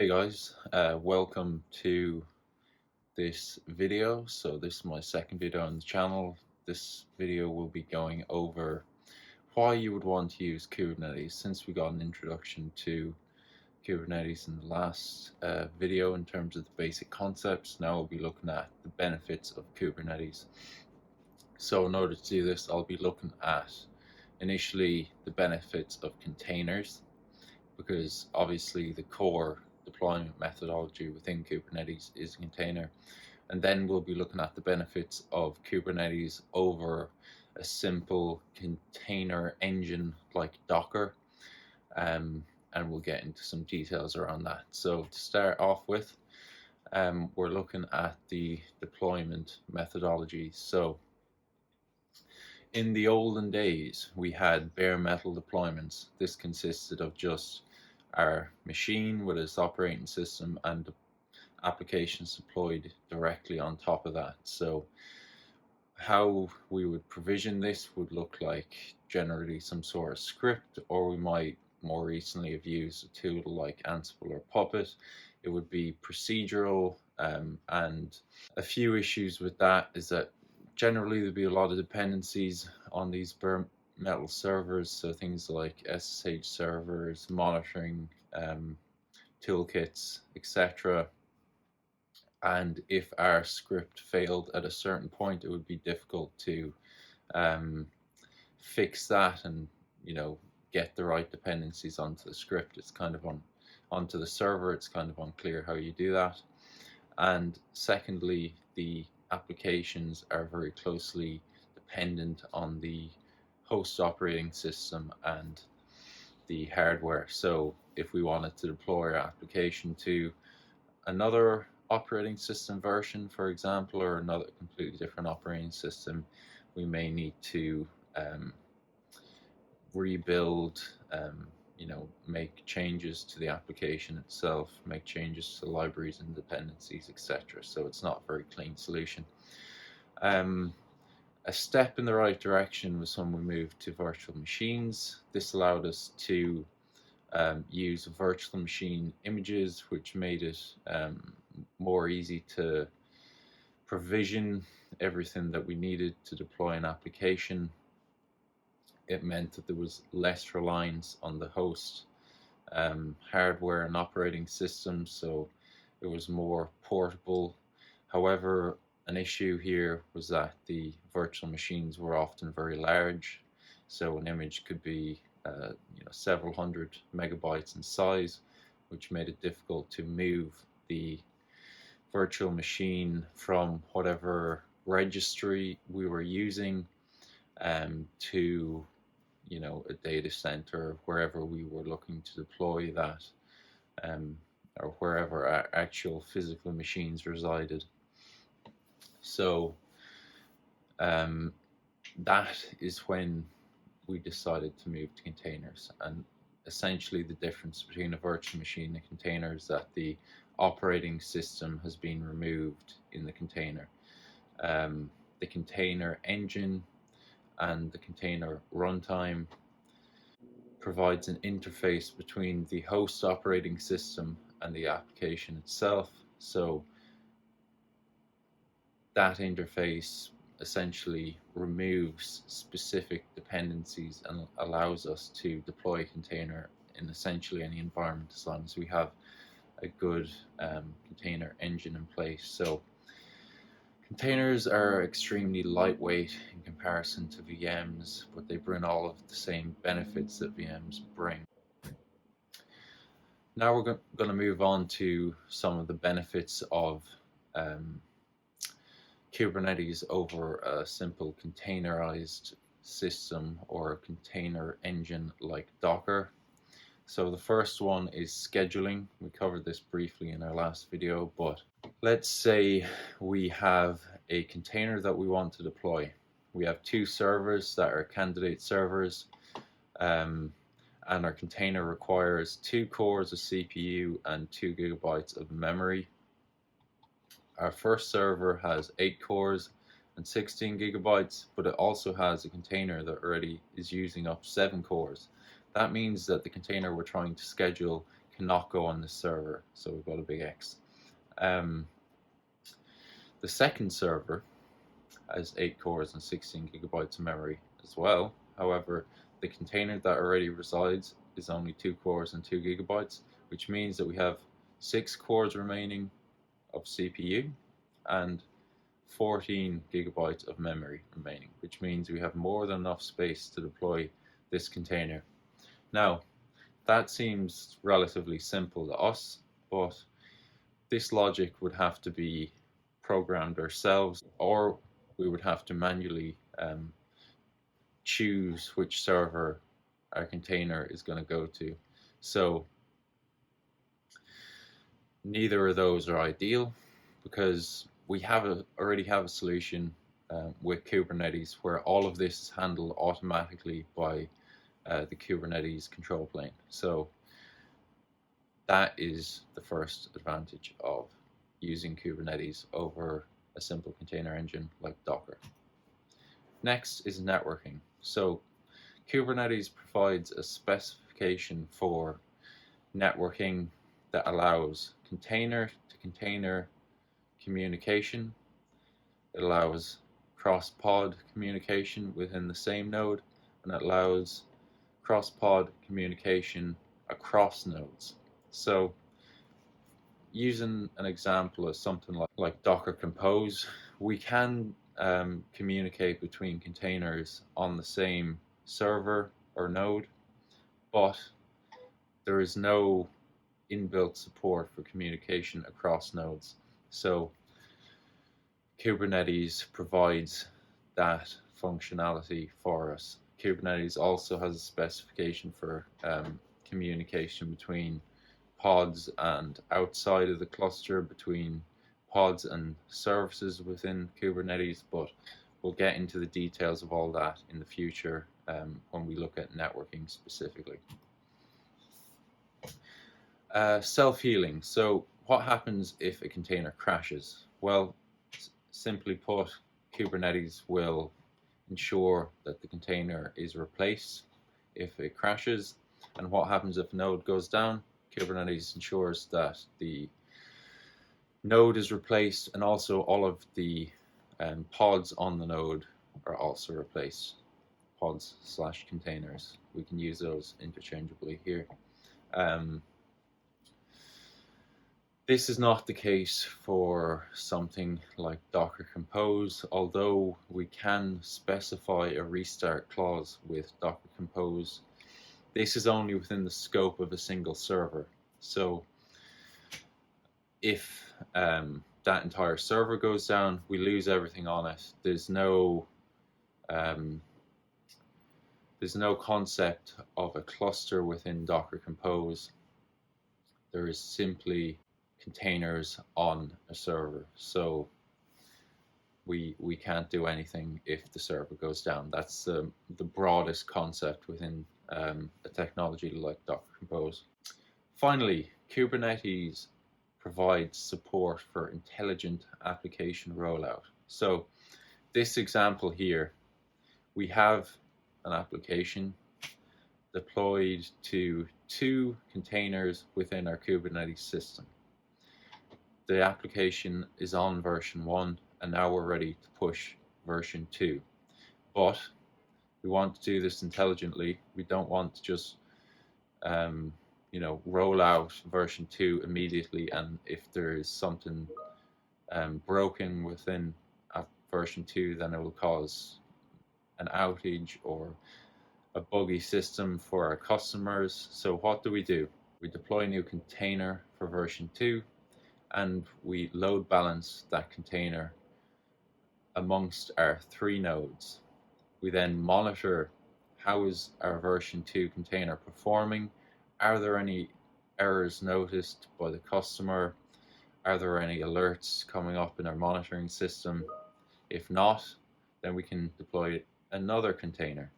Hey guys, welcome to this video. So this is my second video on the channel. This video will be going over why you would want to use Kubernetes. Since we got an introduction to Kubernetes in the last video in terms of the basic concepts, now we'll be looking at the benefits of Kubernetes. So in order to do this, I'll be looking at initially the benefits of containers, because obviously the core deployment methodology within Kubernetes is a container. And then we'll be looking at the benefits of Kubernetes over a simple container engine like Docker. And we'll get into some details around that. So to start off with, we're looking at the deployment methodology. So in the olden days, we had bare metal deployments. This consisted of just our machine with its operating system and applications deployed directly on top of that. So how we would provision this would look like generally some sort of script, or we might more recently have used a tool like Ansible or Puppet. It would be procedural, and a few issues with that is that generally there'd be a lot of dependencies on these bare metal servers, so things like SSH servers, monitoring toolkits, etc. And if our script failed at a certain point, it would be difficult to fix that and get the right dependencies onto the script. It's kind of onto the server. It's kind of unclear how you do that. And secondly, the applications are very closely dependent on the host operating system and the hardware. So if we wanted to deploy our application to another operating system version, for example, or another completely different operating system, we may need to rebuild, make changes to the application itself, make changes to libraries and dependencies, etc. So it's not a very clean solution. A step in the right direction was when we moved to virtual machines. This allowed us to use virtual machine images, which made it more easy to provision everything that we needed to deploy an application. It meant that there was less reliance on the host hardware and operating system, so it was more portable. However, an issue here was that the virtual machines were often very large, so an image could be several hundred megabytes in size, which made it difficult to move the virtual machine from whatever registry we were using to a data center, wherever we were looking to deploy that, or wherever our actual physical machines resided. So that is when we decided to move to containers. And essentially the difference between a virtual machine and a container is that the operating system has been removed in the container. The container engine and the container runtime provides an interface between the host operating system and the application itself. So that interface essentially removes specific dependencies and allows us to deploy a container in essentially any environment, as long as we have a good container engine in place. So containers are extremely lightweight in comparison to VMs, but they bring all of the same benefits that VMs bring. Now we're going to move on to some of the benefits of Kubernetes over a simple containerized system or a container engine like Docker. So the first one is scheduling. We covered this briefly in our last video, but let's say we have a container that we want to deploy. We have two servers that are candidate servers, and our container requires 2 cores of CPU and 2 gigabytes of memory. Our first server has 8 cores and 16 gigabytes, but it also has a container that already is using up 7 cores. That means that the container we're trying to schedule cannot go on this server, so we've got a big X. The second server has 8 cores and 16 gigabytes of memory as well. However, the container that already resides is only 2 cores and 2 gigabytes, which means that we have 6 cores remaining of CPU and 14 gigabytes of memory remaining, which means we have more than enough space to deploy this container. Now, that seems relatively simple to us, but this logic would have to be programmed ourselves, or we would have to manually choose which server our container is going to go to. So neither of those are ideal, because we already have a solution with Kubernetes where all of this is handled automatically by the Kubernetes control plane. So that is the first advantage of using Kubernetes over a simple container engine like Docker. Next is networking. So Kubernetes provides a specification for networking that allows container-to-container communication. It allows cross-pod communication within the same node, and it allows cross-pod communication across nodes. So using an example of something like Docker Compose, we can communicate between containers on the same server or node, but there is no inbuilt support for communication across nodes. So Kubernetes provides that functionality for us. Kubernetes also has a specification for communication between pods and outside of the cluster, between pods and services within Kubernetes, but we'll get into the details of all that in the future when we look at networking specifically. Self-healing. So what happens if a container crashes? Well, simply put, Kubernetes will ensure that the container is replaced if it crashes. And what happens if a node goes down? Kubernetes ensures that the node is replaced, and also all of the pods on the node are also replaced. Pods/containers. We can use those interchangeably here. This is not the case for something like Docker Compose, although we can specify a restart clause with Docker Compose. This is only within the scope of a single server. So if that entire server goes down, we lose everything on it. There's no concept of a cluster within Docker Compose. There is simply containers on a server, so we can't do anything if the server goes down. That's the broadest concept within a technology like Docker Compose. Finally, Kubernetes provides support for intelligent application rollout. So this example here, we have an application deployed to 2 containers within our Kubernetes system. The application is on version 1, and now we're ready to push version 2. But we want to do this intelligently. We don't want to just roll out version 2 immediately, and if there is something broken within version 2, then it will cause an outage or a buggy system for our customers. So what do? We deploy a new container for version 2, and we load balance that container amongst our 3 nodes. We then monitor how is our version 2 container performing. Are there any errors noticed by the customer? Are there any alerts coming up in our monitoring system? If not, then we can deploy another container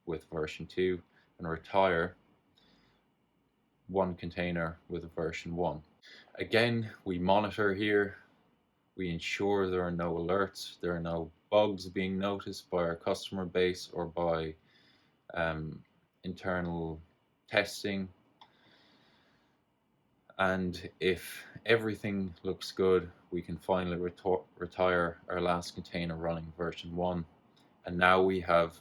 with version 2 and retire one container with a version 1. Again, we monitor here. We ensure there are no alerts, there are no bugs being noticed by our customer base or by internal testing. And if everything looks good, we can finally retire our last container running version 1. And now we have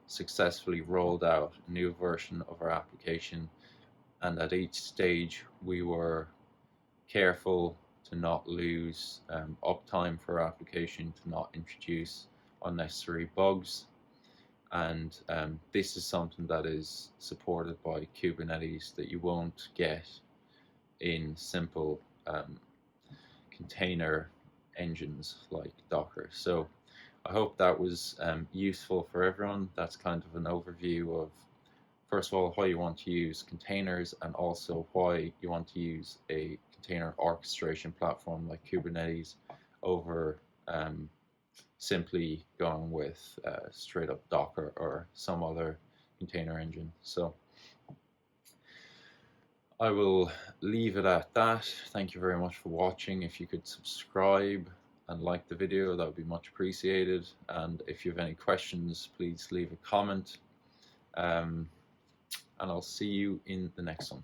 successfully rolled out a new version of our application. And at each stage, we were careful to not lose uptime for our application, to not introduce unnecessary bugs. And this is something that is supported by Kubernetes that you won't get in simple container engines like Docker. So I hope that was useful for everyone. That's kind of an overview of, first of all, why you want to use containers, and also why you want to use a container orchestration platform like Kubernetes over simply going with straight up Docker or some other container engine. So I will leave it at that. Thank you very much for watching. If you could subscribe and like the video, that would be much appreciated. And if you have any questions, please leave a comment. And I'll see you in the next one.